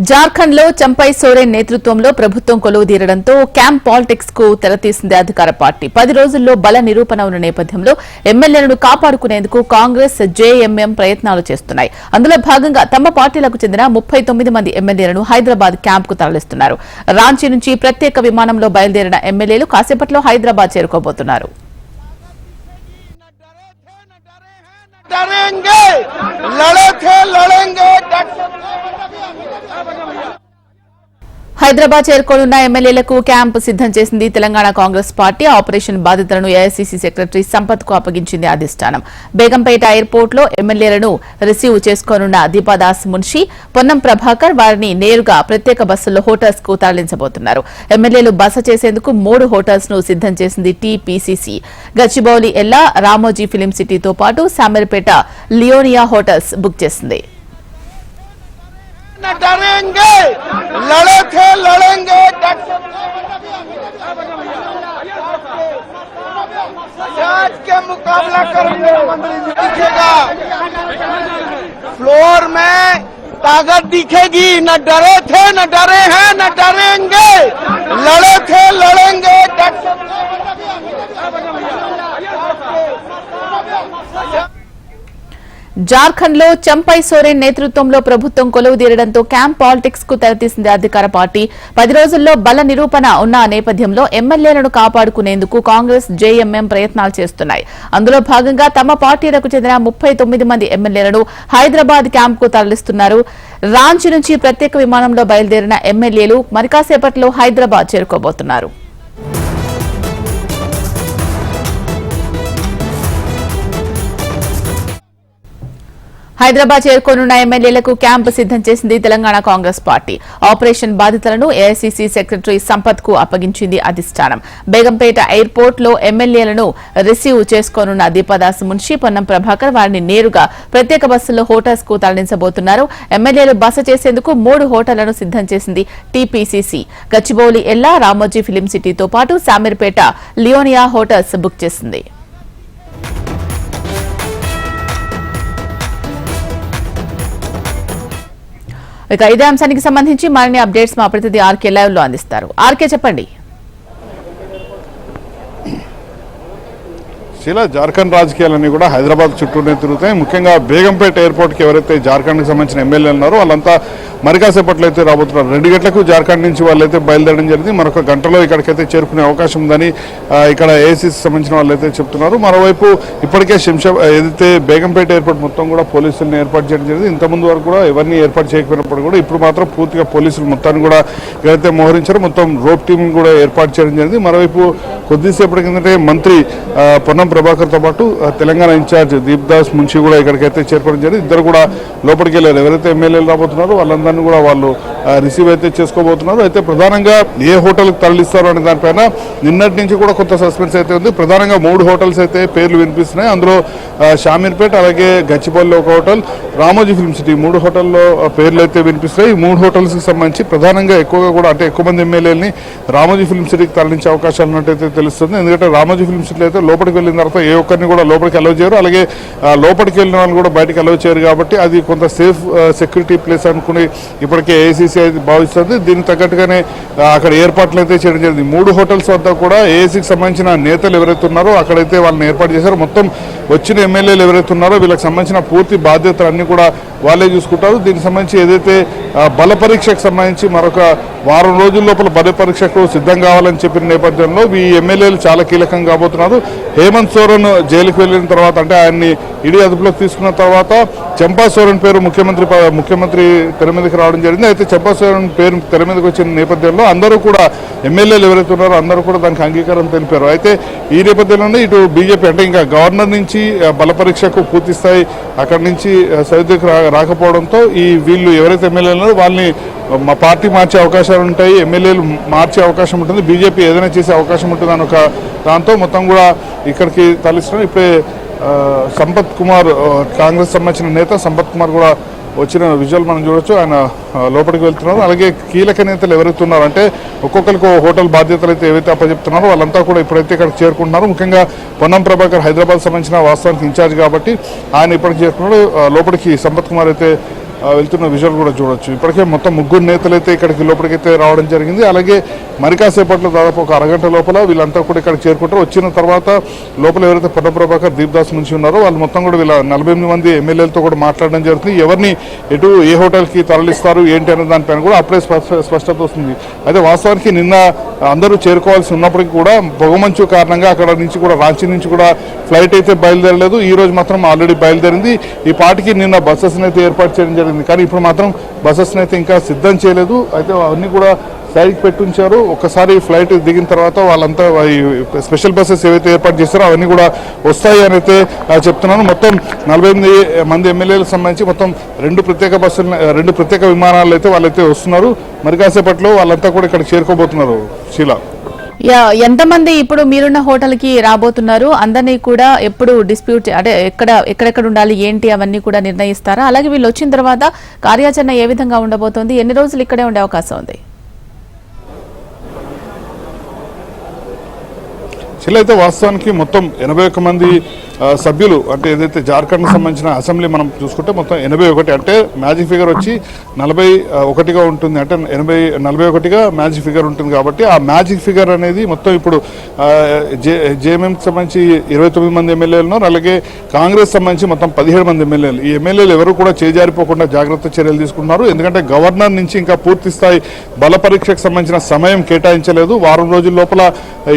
జార్ఖండ్ లో చంపై సోరెన్ నేతృత్వంలో ప్రభుత్వం కొలువుదీరడంతో క్యాంప్ పాలిటిక్స్ కు తెరతీసింది అధికార పార్టీ. 10 రోజుల్లో బల నిరూపణ ఉన్న నేపథ్యంలో ఎమ్మెల్యేలను కాపాడుకునేందుకు కాంగ్రెస్ జేఎంఎం ప్రయత్నాలు చేస్తున్నాయి. అందులో భాగంగా తమ పార్టీలకు చెందిన 39 మంది ఎమ్మెల్యేలను హైదరాబాద్ క్యాంప్ కు తరలిస్తున్నారు. రాంచీ నుంచి ప్రత్యేక విమానంలో బయలుదేరిన ఎమ్మెల్యేలు కాసేపట్లో హైదరాబాద్ చేరుకోబోతున్నారు. హైదరాబాద్ చేరుకోనున్న ఎమ్మెల్యేలకు క్యాంప్ సిద్దం చేసింది తెలంగాణ కాంగ్రెస్ పార్టీ. ఆపరేషన్ బాధితులను ఏఐసీసీ సెక్రటరీ సంపత్ కు అప్పగించింది అధిష్టానం. బేగంపేట ఎయిర్పోర్ట్ లో ఎమ్మెల్యేలను రిసీవ్ చేసుకోనున్న దీపాదాస్ మున్షి, పొన్నం ప్రభాకర్ వారిని నేరుగా ప్రత్యేక బస్సుల్లో హోటల్స్ కు తరలించబోతున్నారు. ఎమ్మెల్యేలు బస చేసేందుకు 3 హోటల్స్ ను సిద్దం చేసింది టీపీసీసీ. గచ్చిబౌలి ఎల్లా, రామోజీ ఫిలిం సిటీతో పాటు శామీర్పేట లియోనియా హోటల్స్ బుక్ చేసింది. डरेंगे, लड़े थे लड़ेंगे, आज के मुकाबला करेंगे. दिखेगा फ्लोर में ताकत दिखेगी. न डरे थे न डरे हैं न डरेंगे, लड़े थे लड़ेंगे. జార్ఖండ్ లో చంపై సోరెన్ నేతృత్వంలో ప్రభుత్వం కొలువుదీరడంతో క్యాంప్ పాలిటిక్స్ కు తెరతీసింది అధికార పార్టీ. 10 రోజుల్లో బల నిరూపణ ఉన్న నేపథ్యంలో ఎమ్మెల్యేలను కాపాడుకునేందుకు కాంగ్రెస్ జేఎంఎం ప్రయత్నాలు చేస్తున్నాయి. అందులో భాగంగా తమ పార్టీలకు చెందిన 39 మంది ఎమ్మెల్యేలను హైదరాబాద్ క్యాంప్ కు తరలిస్తున్నారు. రాంచీ నుంచి ప్రత్యేక విమానంలో బయలుదేరిన ఎమ్మెల్యేలు మరికాసేపట్లో హైదరాబాద్ చేరుకోబోతున్నారు. హైదరాబాద్ చేరుకోనున్న ఎమ్మెల్యేలకు క్యాంపు సిద్దం చేసింది తెలంగాణ కాంగ్రెస్ పార్టీ. ఆపరేషన్ బాధితులను ఏఐసీసీ సెక్రటరీ సంపత్ కు అప్పగించింది అధిష్టానం. బేగంపేట ఎయిర్పోర్ట్ లో ఎమ్మెల్యేలను రిసీవ్ చేసుకోనున్న దీపాదాస్ మున్షి, పొన్నం ప్రభాకర్ వారిని నేరుగా ప్రత్యేక బస్సుల్లో హోటల్స్ కు తరలించబోతున్నారు. ఎమ్మెల్యేలు బస చేసేందుకు 3 హోటళ్లను సిద్దం చేసింది టీపీసీసీ. గచ్చిబౌలి ఎల్లా, రామోజీ ఫిలిం సిటీతో పాటు శామీర్పేట లియోనియా హోటల్స్ బుక్ చేసింది. ఇక ఇదే అంశానికి సంబంధించి మరిన్ని అప్డేట్స్ మా ప్రతినిధి ఆర్కే లైవ్ లో అందిస్తారు. ఆర్కే చెప్పండి. జార్ఖండ్ రాజకీయాలన్నీ కూడా హైదరాబాద్ చుట్టూనే తిరుగుతాయి. ముఖ్యంగా బేగంపేట ఎయిర్పోర్ట్ కి ఎవరైతే జార్ఖండ్ కి సంబంధించిన ఎమ్మెల్యేలు ఉన్నారో వాళ్ళంతా మరికాసేపట్లో అయితే రాబోతున్నారు. 2 గంటలకు జార్ఖండ్ నుంచి వాళ్ళైతే బయలుదేరడం జరిగింది. మరొక గంటలో ఇక్కడికైతే చేరుకునే అవకాశం ఉందని ఇక్కడ ఏఐసీసీ సంబంధించిన వాళ్ళైతే చెప్తున్నారు. మరోవైపు ఇప్పటికే ఏదైతే బేగంపేట ఎయిర్పోర్ట్ మొత్తం కూడా పోలీసులను ఏర్పాటు చేయడం జరిగింది. ఇంతకుముందు వరకు కూడా ఎవరిని ఏర్పాటు చేయకపోయినప్పుడు కూడా ఇప్పుడు మాత్రం పూర్తిగా పోలీసులు మొత్తాన్ని కూడా ఇక్కడైతే మోహరించారు. మొత్తం రోప్ టీమ్ కూడా ఏర్పాటు చేయడం జరిగింది. మరోవైపు కొద్దిసేపటి కిందటే మంత్రి పొన్నం ప్రభాకర్ తో పాటు తెలంగాణ ఇన్ఛార్జ్ దీప్దాస్ మున్షి కూడా ఇక్కడికైతే చేరుకోవడం జరిగింది. ఇద్దరు కూడా లోపలికి వెళ్ళారు. ఎవరైతే ఎమ్మెల్యేలు రాబోతున్నారో వాళ్ళందరినీ కూడా వాళ్ళు రిసీవ్ అయితే చేసుకోబోతున్నారు. అయితే ప్రధానంగా ఏ హోటల్కి తరలిస్తారు అనే దానిపైన నిన్నటి నుంచి కూడా కొంత సస్పెన్స్ అయితే ఉంది. ప్రధానంగా 3 హోటల్స్ అయితే పేర్లు వినిపిస్తున్నాయి. అందులో షామీర్పేట, అలాగే గచ్చిబౌలిలో ఒక హోటల్, రామోజీ ఫిల్మ్ సిటీ 3 హోటల్లో పేర్లు అయితే వినిపిస్తున్నాయి. ఈ 3 హోటల్స్ కి సంబంధించి ప్రధానంగా ఎక్కువగా కూడా అంటే ఎక్కువ మంది ఎమ్మెల్యేలని రామోజీ ఫిల్మ్ సిటీకి తరలించే అవకాశాలు ఉన్నట్టయితే తెలుస్తుంది. ఎందుకంటే రామోజీ ఫిల్మ్ సిటీలో అయితే లోపలికి వెళ్ళిన తర్వాత ఏ ఒక్కరిని కూడా లోపలికి అలౌ చేయరు. అలాగే లోపలికి వెళ్ళిన వాళ్ళు కూడా బయటకు అలౌ చేయరు. కాబట్టి అది కొంత సేఫ్ సెక్యూరిటీ ప్లేస్ అనుకుని ఇప్పటికే ఏఐసీసీ అయితే భావిస్తుంది. దీనికి తగ్గట్టుగానే అక్కడ ఏర్పాట్లు అయితే చేయడం జరిగింది. 3 హోటల్స్ వద్ద కూడా ఏఐసీకి సంబంధించిన నేతలు ఎవరైతే ఉన్నారో అక్కడైతే వాళ్ళని ఏర్పాటు చేశారు. మొత్తం వచ్చిన ఎమ్మెల్యేలు ఎవరైతే ఉన్నారో వీళ్ళకి సంబంధించిన పూర్తి బాధ్యతలు అన్ని కూడా వాళ్ళే చూసుకుంటారు. దీనికి సంబంధించి ఏదైతే బల పరీక్షకు సంబంధించి మరొక వారం రోజుల లోపల బల పరీక్షకు సిద్ధం కావాలని చెప్పిన నేపథ్యంలో ఈ ఎమ్మెల్యేలు చాలా కీలకం కాబోతున్నారు. హేమంత్ సోరెన్ జైలుకు వెళ్ళిన తర్వాత అంటే ఆయన్ని ఇడీ అదుపులోకి తీసుకున్న తర్వాత చంపా సోరెన్ పేరు ముఖ్యమంత్రి తెర మీదకి రావడం జరిగింది. అయితే చంపా సోరెన్ పేరు తెర మీదకి వచ్చిన నేపథ్యంలో అందరూ కూడా ఎమ్మెల్యేలు ఎవరైతే ఉన్నారో అందరూ కూడా దానికి అంగీకారం తెలిపారు. అయితే ఈ నేపథ్యంలోనే ఇటు బీజేపీ అంటే ఇంకా గవర్నర్ నుంచి బల పరీక్షకు పూర్తి స్థాయి అక్కడి నుంచి సౌదీకి రాకపోవడంతో వీళ్ళు ఎవరైతే ఎమ్మెల్యేలు ఉన్నారో వాళ్ళని మా పార్టీ మార్చే అవకాశాలు ఉంటాయి, ఎమ్మెల్యేలు మార్చే అవకాశం ఉంటుంది, బీజేపీ ఏదైనా చేసే అవకాశం ఉంటుంది అని ఒక దాంతో మొత్తం కూడా ఇక్కడికి తరలిస్తున్నారు. ఇప్పుడే సంపత్ కుమార్ కాంగ్రెస్ సంబంధించిన నేత సంపత్ కుమార్ కూడా వచ్చిన విజువల్ మనం చూడొచ్చు. ఆయన లోపలికి వెళ్తున్నారు. అలాగే కీలక నేతలు ఎవరైతే ఉన్నారో అంటే ఒక్కొక్కరికి హోటల్ బాధ్యతలు అయితే ఏవైతే అప్పచెప్తున్నారో వాళ్ళంతా కూడా ఇప్పుడైతే ఇక్కడికి చేరుకుంటున్నారు. ముఖ్యంగా పొన్నం ప్రభాకర్ హైదరాబాద్ సంబంధించిన వాస్తవానికి ఇన్ఛార్జ్ కాబట్టి ఆయన ఇప్పటికి చేరుకున్నాడు. లోపలికి సంపత్ కుమార్ అయితే వెళ్తున్న విజువల్ కూడా చూడొచ్చు. ఇప్పటికే మొత్తం 3 నేతలు అయితే ఇక్కడికి లోపలికైతే రావడం జరిగింది. అలాగే మరి కాసేపట్లో దాదాపు ఒక అరగంట లోపల వీళ్ళంతా కూడా ఇక్కడ చేరుకుంటారు. వచ్చిన తర్వాత లోపల ఎవరైతే పొన్న ప్రభాకర్, దీప్దాస్ నుంచి ఉన్నారో వాళ్ళు మొత్తం కూడా వీళ్ళ 48 మంది ఎమ్మెల్యేలతో కూడా మాట్లాడడం జరుగుతుంది. ఎవరిని ఎటు ఏ హోటల్కి తరలిస్తారు ఏంటి అనే దానిపైన కూడా అప్పుడే స్పష్టత వస్తుంది. అయితే వాస్తవానికి నిన్న అందరూ చేరుకోవాల్సి ఉన్నప్పటికీ కూడా పొగమంచు కారణంగా అక్కడ నుంచి కూడా రాంచీ నుంచి కూడా ఫ్లైట్ అయితే బయలుదేరలేదు. ఈ రోజు మాత్రం ఆల్రెడీ బయలుదేరింది. ఈ పార్టీకి నిన్న బస్సెస్ని అయితే ఏర్పాటు చేయడం జరిగింది. కానీ ఇప్పుడు మాత్రం బస్సెస్ని అయితే ఇంకా సిద్ధం చేయలేదు. అయితే అవన్నీ కూడా సైడ్కి పెట్టుంచారు. ఒక్కసారి ఫ్లైట్ దిగిన తర్వాత వాళ్ళంతా స్పెషల్ బస్సెస్ ఏవైతే ఏర్పాటు చేస్తారో అవన్నీ కూడా వస్తాయి అని అయితే చెప్తున్నాను. మొత్తం 48 మంది ఎమ్మెల్యేలకు సంబంధించి మొత్తం 2 ప్రత్యేక బస్సులు, 2 ప్రత్యేక విమానాలు అయితే వాళ్ళైతే వస్తున్నారు. మరి కాసేపట్లో వాళ్ళంతా కూడా ఇక్కడికి చేరుకోబోతున్నారు. శీలా, ఎంతమంది ఇప్పుడు మీరున్న హోటల్ కి రాబోతున్నారు? అందరినీ కూడా ఎప్పుడు డిస్ప్యూట్ అంటే ఎక్కడెక్కడ ఉండాలి ఏంటి అవన్నీ కూడా నిర్ణయిస్తారా? అలాగే వీళ్ళు వచ్చిన తర్వాత కార్యాచరణ ఏ విధంగా ఉండబోతోంది? ఎన్ని రోజులు ఇక్కడే ఉండే అవకాశం ఉంది? అయితే వాస్తవానికి మొత్తం 81 మంది సభ్యులు, అంటే ఏదైతే జార్ఖండ్కి సంబంధించిన అసెంబ్లీ మనం చూసుకుంటే మొత్తం 81, అంటే మ్యాజిక్ ఫిగర్ వచ్చి 41గా ఉంటుంది. అంటే 41గా మ్యాజిక్ ఫిగర్ ఉంటుంది. కాబట్టి ఆ మ్యాజిక్ ఫిగర్ అనేది మొత్తం ఇప్పుడు జేఎంఎంకి సంబంధించి 29 మంది ఎమ్మెల్యేలు ఉన్నారు. అలాగే కాంగ్రెస్ సంబంధించి మొత్తం 17 మంది ఎమ్మెల్యేలు. ఈ ఎమ్మెల్యేలు ఎవరు కూడా చేజారిపోకుండా జాగ్రత్త చర్యలు తీసుకుంటున్నారు. ఎందుకంటే గవర్నర్ నుంచి ఇంకా పూర్తి స్థాయి బల పరీక్షకు సంబంధించిన సమయం కేటాయించలేదు. వారం రోజుల లోపల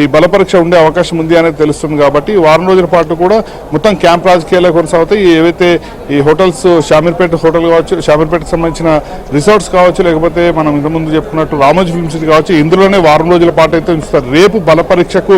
ఈ బల పరీక్ష ఉండే అవకాశం ఉంది అనేది తెలుస్తుంది. కాబట్టి వారం రోజుల పాటు కూడా మొత్తం క్యాంప్ రాజకీయాలే కొనసాగుతాయి. ఏవైతే ఈ హోటల్స్, షామీర్పేట హోటల్ కావచ్చు, షామీర్పేటకు సంబంధించిన రిసార్ట్స్ కావచ్చు, లేకపోతే మనం ఇంతకుముందు చెప్పుకున్నట్టు రామోజీ ఫిల్మ్ సిటీ కావచ్చు, ఇందులోనే వారం రోజుల పాటు అయితే ఉంచుతారు. రేపు బల పరీక్షకు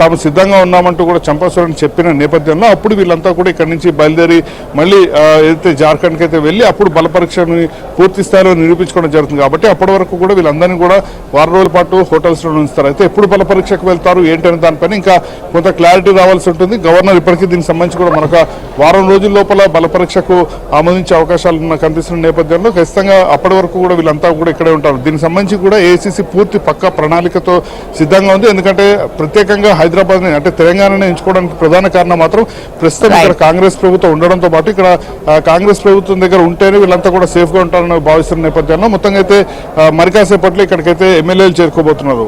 తాము సిద్ధంగా ఉన్నామంటూ కూడా చంపాస్వరం చెప్పిన నేపథ్యంలో అప్పుడు వీళ్ళంతా కూడా ఇక్కడ నుంచి బయలుదేరి మళ్ళీ ఏదైతే జార్ఖండ్కి అయితే వెళ్ళి అప్పుడు బల పరీక్షను పూర్తి స్థాయిలో నిరూపించుకోవడం జరుగుతుంది. కాబట్టి అప్పటి వరకు కూడా వీళ్ళందరినీ కూడా వారం రోజుల పాటు హోటల్స్లో ఉంచుతారు. అయితే ఎప్పుడు బల పరీక్షకు వెళ్తారు ఏంటనే దానిపైన ఇంకా కొంత క్లారిటీ రావాల్సి ఉంటుంది. గవర్నర్ ఇప్పటికీ దీనికి సంబంధించి కూడా మరొక వారం రోజుల లోపల బల పరీక్షకు ఆమోదించే అవకాశాలు కనిపిస్తున్న నేపథ్యంలో ఖచ్చితంగా అప్పటి వరకు కూడా వీళ్ళంతా కూడా ఇక్కడే ఉంటారు. దీనికి సంబంధించి కూడా ఏఐసీసీ పూర్తి పక్కా ప్రణాళికతో సిద్ధంగా ఉంది. ఎందుకంటే ప్రత్యేకంగా హైదరాబాద్ అంటే తెలంగాణని ఎంచుకోవడానికి ప్రధాన కారణం మాత్రం ప్రస్తుతం ఇక్కడ కాంగ్రెస్ ప్రభుత్వం ఉండడంతో పాటు ఇక్కడ కాంగ్రెస్ ప్రభుత్వం దగ్గర ఉంటేనే వీళ్ళంతా కూడా సేఫ్ గా ఉంటారని భావిస్తున్న నేపథ్యంలో మొత్తంగా అయితే మరి కాసేపట్లో ఇక్కడికైతే ఎమ్మెల్యేలు చేరుకోబోతున్నారు.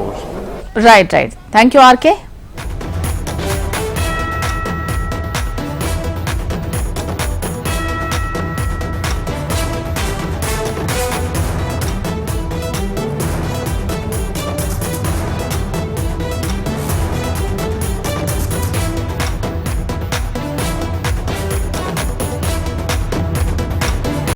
రైట్. Thank you RK.